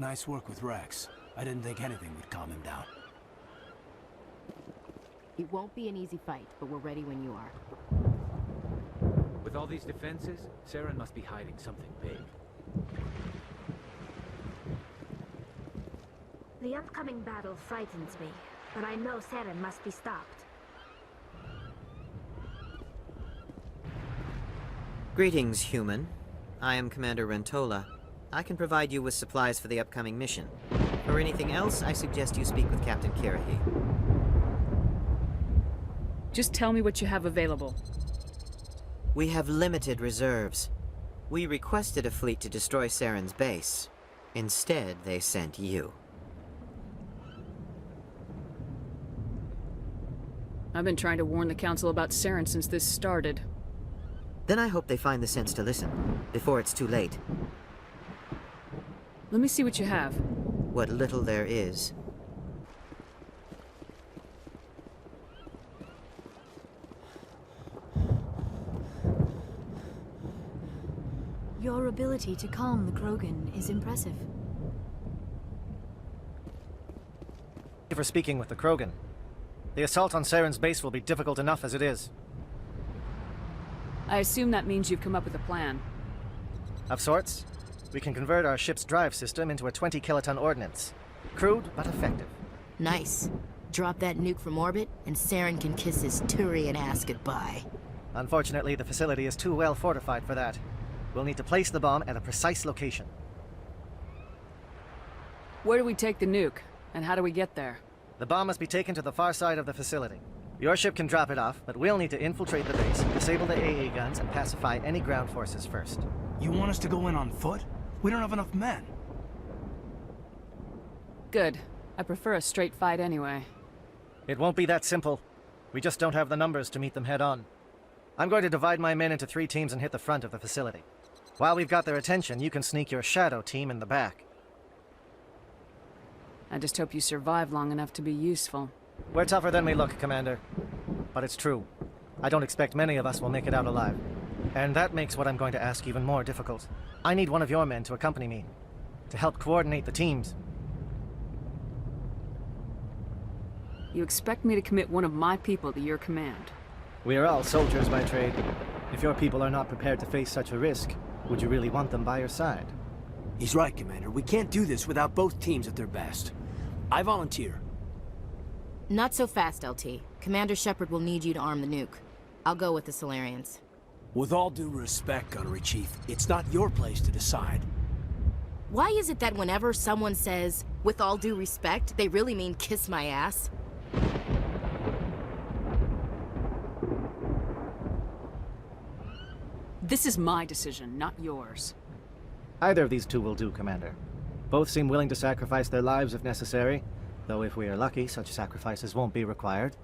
Nice work with Rex. I didn't think anything would calm him down. It won't be an easy fight, but we're ready when you are. With all these defenses, Saren must be hiding something big. The upcoming battle frightens me, but I know Saren must be stopped. Greetings, human. I am Commander Rentola. I can provide you with supplies for the upcoming mission. For anything else, I suggest you speak with Captain Kirahi. Just tell me what you have available. We have limited reserves. We requested a fleet to destroy Saren's base. Instead, they sent you. I've been trying to warn the Council about Saren since this started. Then I hope they find the sense to listen, before it's too late. Let me see what you have. What little there is. Your ability to calm the Krogan is impressive. Thank you for speaking with the Krogan. The assault on Saren's base will be difficult enough as it is. I assume that means you've come up with a plan. Of sorts. We can convert our ship's drive system into a 20-kiloton ordnance. Crude, but effective. Nice. Drop that nuke from orbit, and Saren can kiss his Turian ass goodbye. Unfortunately, the facility is too well fortified for that. We'll need to place the bomb at a precise location. Where do we take the nuke? And how do we get there? The bomb must be taken to the far side of the facility. Your ship can drop it off, but we'll need to infiltrate the base, disable the AA guns, and pacify any ground forces first. You want us to go in on foot? We don't have enough men. Good. I prefer a straight fight anyway. It won't be that simple. We just don't have the numbers to meet them head-on. I'm going to divide my men into 3 teams and hit the front of the facility. While we've got their attention, you can sneak your shadow team in the back. I just hope you survive long enough to be useful. We're tougher than we look, Commander. But it's true. I don't expect many of us will make it out alive. And that makes what I'm going to ask even more difficult. I need one of your men to accompany me, to help coordinate the teams. You expect me to commit one of my people to your command? We are all soldiers by trade. If your people are not prepared to face such a risk, would you really want them by your side? He's right, Commander. We can't do this without both teams at their best. I volunteer. Not so fast, LT. Commander Shepard will need you to arm the nuke. I'll go with the Solarians. With all due respect, Gunnery Chief, it's not your place to decide. Why is it that whenever someone says, with all due respect, they really mean kiss my ass? This is my decision, not yours. Either of these two will do, Commander. Both seem willing to sacrifice their lives if necessary, though if we are lucky, such sacrifices won't be required.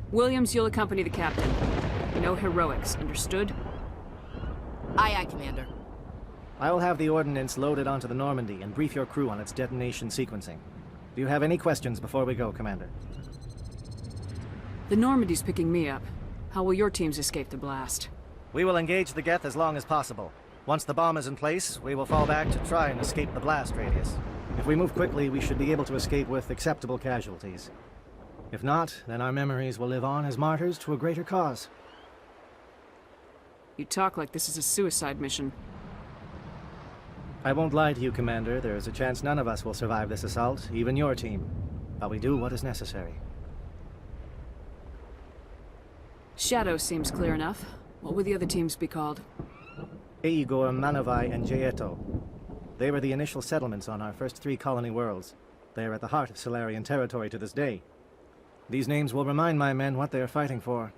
Williams, you'll accompany the captain. No heroics, understood? Aye, aye, Commander. I will have the ordnance loaded onto the Normandy and brief your crew on its detonation sequencing. Do you have any questions before we go, Commander? The Normandy's picking me up. How will your teams escape the blast? We will engage the Geth as long as possible. Once the bomb is in place, we will fall back to try and escape the blast radius. If we move quickly, we should be able to escape with acceptable casualties. If not, then our memories will live on as martyrs to a greater cause. You talk like this is a suicide mission. I won't lie to you, Commander. There is a chance none of us will survive this assault, even your team. But we do what is necessary. Shadow seems clear enough. What would the other teams be called? Igor, Manovai, and Jaeto. They were the initial settlements on our first 3 colony worlds. They are at the heart of Solarian territory to this day. These names will remind my men what they are fighting for.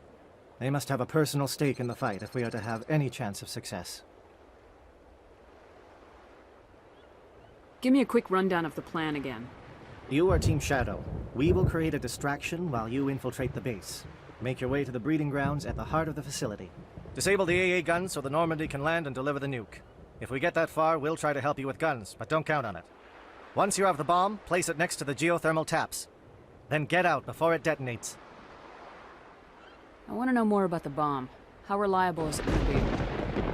They must have a personal stake in the fight if we are to have any chance of success. Give me a quick rundown of the plan again. You are Team Shadow. We will create a distraction while you infiltrate the base. Make your way to the breeding grounds at the heart of the facility. Disable the AA guns so the Normandy can land and deliver the nuke. If we get that far, we'll try to help you with guns, but don't count on it. Once you have the bomb, place it next to the geothermal taps. Then get out before it detonates. I want to know more about the bomb. How reliable is it going to be?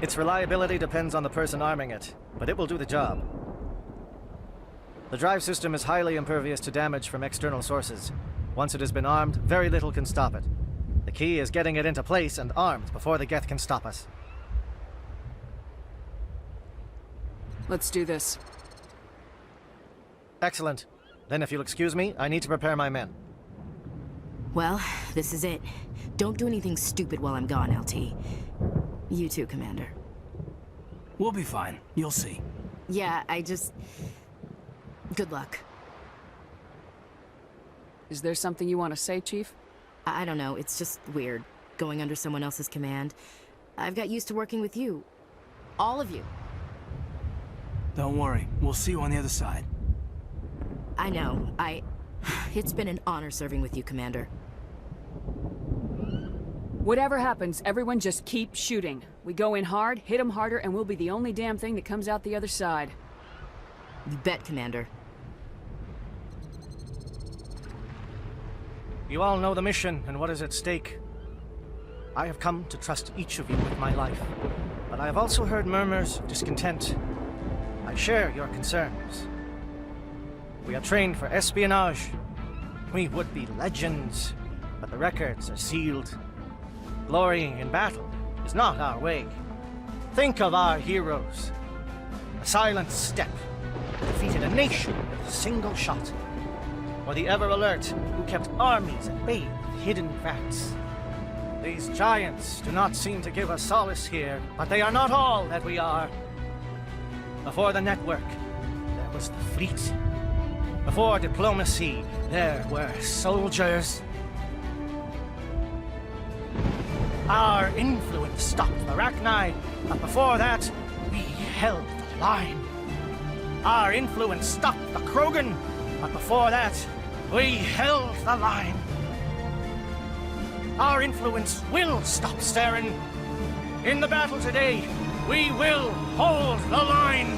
Its reliability depends on the person arming it, but it will do the job. The drive system is highly impervious to damage from external sources. Once it has been armed, very little can stop it. The key is getting it into place and armed before the Geth can stop us. Let's do this. Excellent. Then if you'll excuse me, I need to prepare my men. Well, this is it. Don't do anything stupid while I'm gone, LT. You too, Commander. We'll be fine. You'll see. Yeah, good luck. Is there something you want to say, Chief? I don't know, it's just weird, going under someone else's command. I've got used to working with you. All of you. Don't worry. We'll see you on the other side. I know, It's been an honor serving with you, Commander. Whatever happens, everyone just keep shooting. We go in hard, hit them harder, and we'll be the only damn thing that comes out the other side. You bet, Commander. You all know the mission and what is at stake. I have come to trust each of you with my life, but I have also heard murmurs of discontent. I share your concerns. We are trained for espionage. We would be legends, but the records are sealed. Glorying in battle is not our way. Think of our heroes. A silent step defeated a nation with a single shot. Or the ever-alert who kept armies at bay with hidden facts. These giants do not seem to give us solace here, but they are not all that we are. Before the network, there was the fleet. Before diplomacy, there were soldiers. Our influence stopped the Arachni, but before that, we held the line. Our influence stopped the Krogan, but before that, we held the line. Our influence will stop Saren. In the battle today, we will hold the line.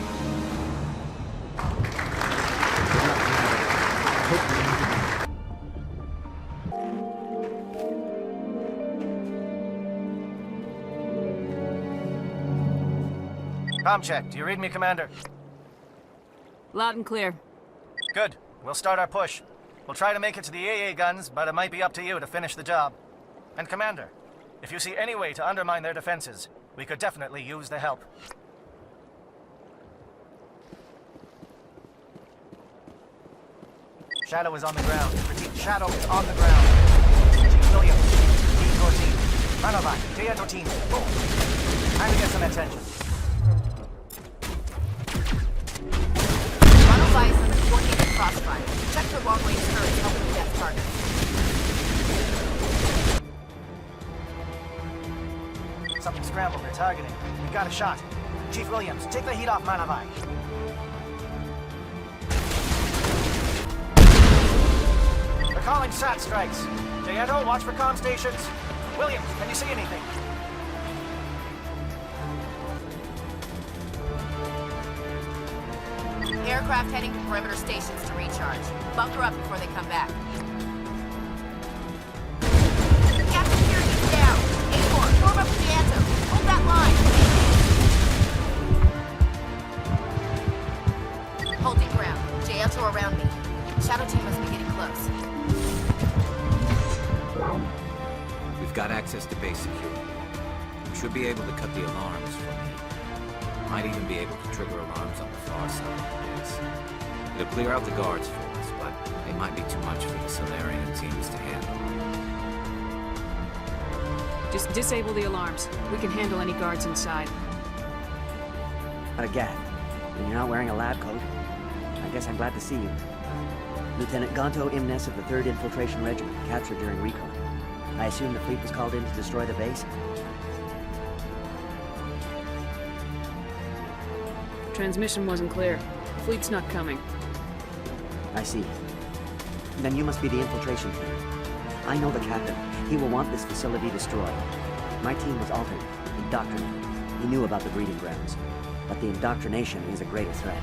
Comm check. Do you read me, Commander? Loud and clear. Good. We'll start our push. We'll try to make it to the AA guns, but it might be up to you to finish the job. And Commander, if you see any way to undermine their defenses, we could definitely use the help. Shadow is on the ground. Repeat, Shadow is on the ground. Chief Williams, lead your team. Manovai, Teato team, boom. Time to get some attention. Manovai is under coordinated crossfire. Check for long-range turrets helping Geth targets. Something scrambled. They're targeting. We got a shot. Chief Williams, take the heat off Manovai. They're calling SAT strikes. Jayeto, watch for comm stations. Williams, can you see anything? Aircraft heading to perimeter stations to recharge. Bunker up before they come back. Captain Kiri's down. A4, form up with the Anto. Hold that line. Holding ground. Jayeto around me. Shadow team must be getting close. We've got access to base security. We should be able to cut the alarms from here. Might even be able to trigger alarms on the far side of the base. It'll clear out the guards for us, but they might be too much for the Solarian teams to handle. Just disable the alarms. We can handle any guards inside. Again, and you're not wearing a lab coat. I guess I'm glad to see you. Lieutenant Gonto Imnes of the 3rd Infiltration Regiment, captured during recon. I assume the fleet was called in to destroy the base? Transmission wasn't clear. Fleet's not coming. I see. Then you must be the infiltration team. I know the captain. He will want this facility destroyed. My team was altered, indoctrinated. He knew about the breeding grounds. But the indoctrination is a greater threat,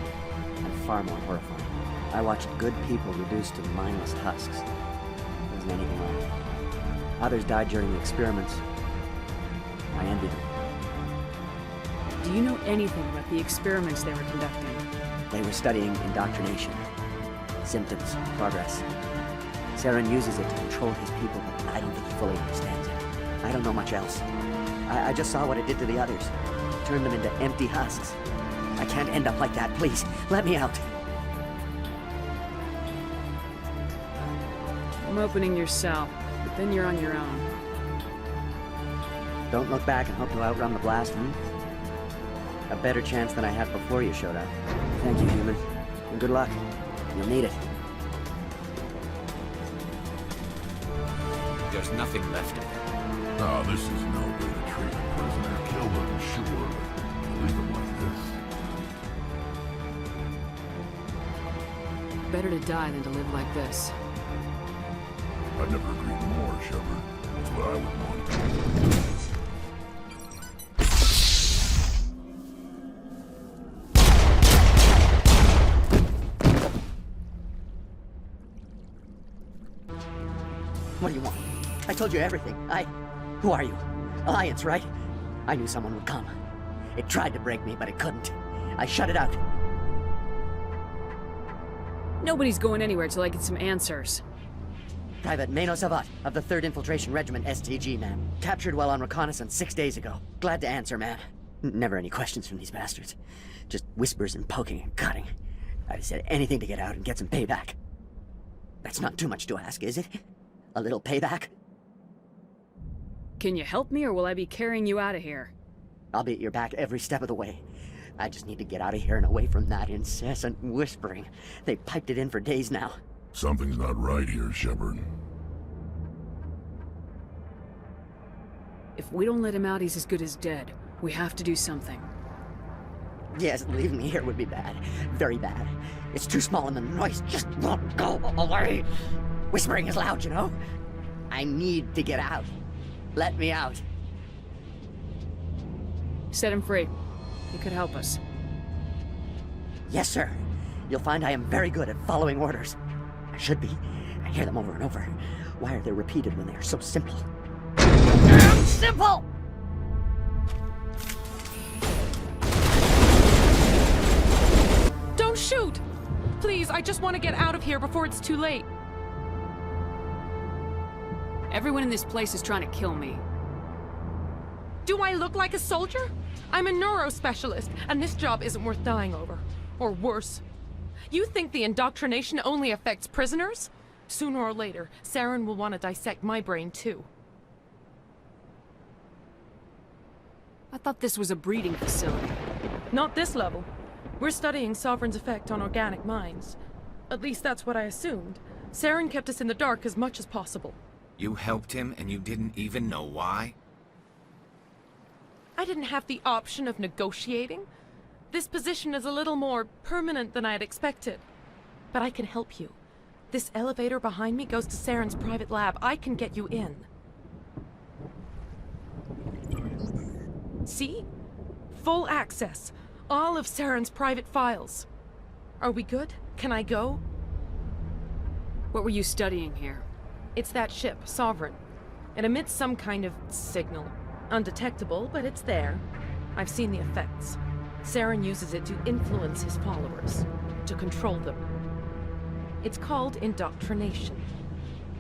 and far more horrifying. I watched good people reduced to mindless husks. There wasn't anything wrong. Others died during the experiments. I envy them. Do you know anything about the experiments they were conducting? They were studying indoctrination. Symptoms, progress. Saren uses it to control his people, but I don't think he fully understands it. I don't know much else. I just saw what it did to the others. Turned them into empty husks. I can't end up like that, please. Let me out. I'm opening your cell, but then you're on your own. Don't look back and hope to outrun the blast, A better chance than I had before you showed up. Thank you, human. And good luck. You'll need it. There's nothing left of it. No, this is no way to treat a prisoner. Kill them, sure. Leave them like this. Better to die than to live like this. I've never agreed more, Shepard. That's what I would want. What do you want? I told you everything. Who are you? Alliance, right? I knew someone would come. It tried to break me, but it couldn't. I shut it out. Nobody's going anywhere till I get some answers. Private Mano Savat of the 3rd Infiltration Regiment STG, ma'am. Captured while on reconnaissance 6 days ago. Glad to answer, ma'am. Never any questions from these bastards. Just whispers and poking and cutting. I'd have said anything to get out and get some payback. That's not too much to ask, is it? A little payback? Can you help me, or will I be carrying you out of here? I'll be at your back every step of the way. I just need to get out of here and away from that incessant whispering. They've piped it in for days now. Something's not right here, Shepard. If we don't let him out, he's as good as dead. We have to do something. Yes, leaving me here would be bad. Very bad. It's too small and the noise just won't go away. Whispering is loud, you know? I need to get out. Let me out. Set him free. He could help us. Yes, sir. You'll find I am very good at following orders. I should be. I hear them over and over. Why are they repeated when they are so simple? Damn simple! Don't shoot! Please, I just want to get out of here before it's too late. Everyone in this place is trying to kill me. Do I look like a soldier? I'm a neurospecialist, and this job isn't worth dying over. Or worse. You think the indoctrination only affects prisoners? Sooner or later, Saren will want to dissect my brain too. I thought this was a breeding facility. Not this level. We're studying Sovereign's effect on organic minds. At least that's what I assumed. Saren kept us in the dark as much as possible. You helped him, and you didn't even know why? I didn't have the option of negotiating. This position is a little more permanent than I had expected. But I can help you. This elevator behind me goes to Saren's private lab. I can get you in. See? Full access. All of Saren's private files. Are we good? Can I go? What were you studying here? It's that ship, Sovereign. It emits some kind of signal. Undetectable, but it's there. I've seen the effects. Saren uses it to influence his followers, to control them. It's called indoctrination.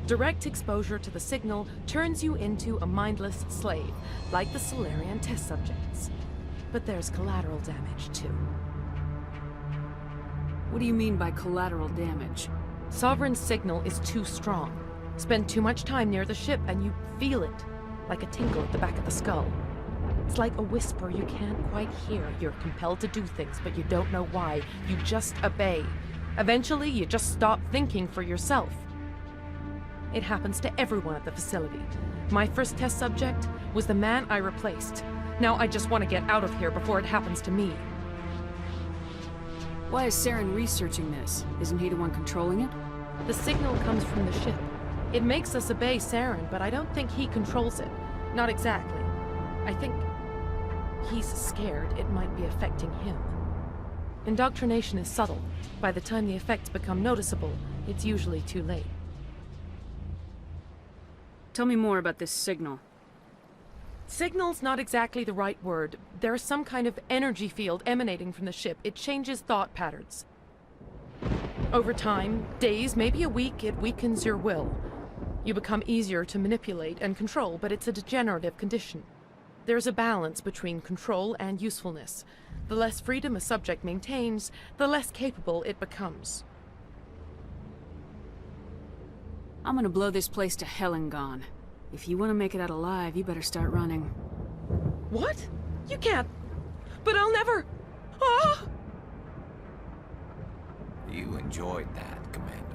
Direct exposure to the signal turns you into a mindless slave, like the Solarian test subjects. But there's collateral damage, too. What do you mean by collateral damage? Sovereign's signal is too strong. Spend too much time near the ship and you feel it, like a tinkle at the back of the skull. It's like a whisper you can't quite hear. You're compelled to do things, but you don't know why. You just obey. Eventually, you just stop thinking for yourself. It happens to everyone at the facility. My first test subject was the man I replaced. Now I just want to get out of here before it happens to me. Why is Saren researching this? Isn't he the one controlling it? The signal comes from the ship. It makes us obey Saren, but I don't think he controls it. Not exactly. I think he's scared it might be affecting him. Indoctrination is subtle. By the time the effects become noticeable, it's usually too late. Tell me more about this signal. Signal's not exactly the right word. There's some kind of energy field emanating from the ship. It changes thought patterns. Over time, days, maybe a week, it weakens your will. You become easier to manipulate and control, but it's a degenerative condition. There's a balance between control and usefulness. The less freedom a subject maintains, the less capable it becomes. I'm gonna blow this place to hell and gone. If you want to make it out alive, you better start running. What? You can't. But I'll never. Ah! You enjoyed that, Commander.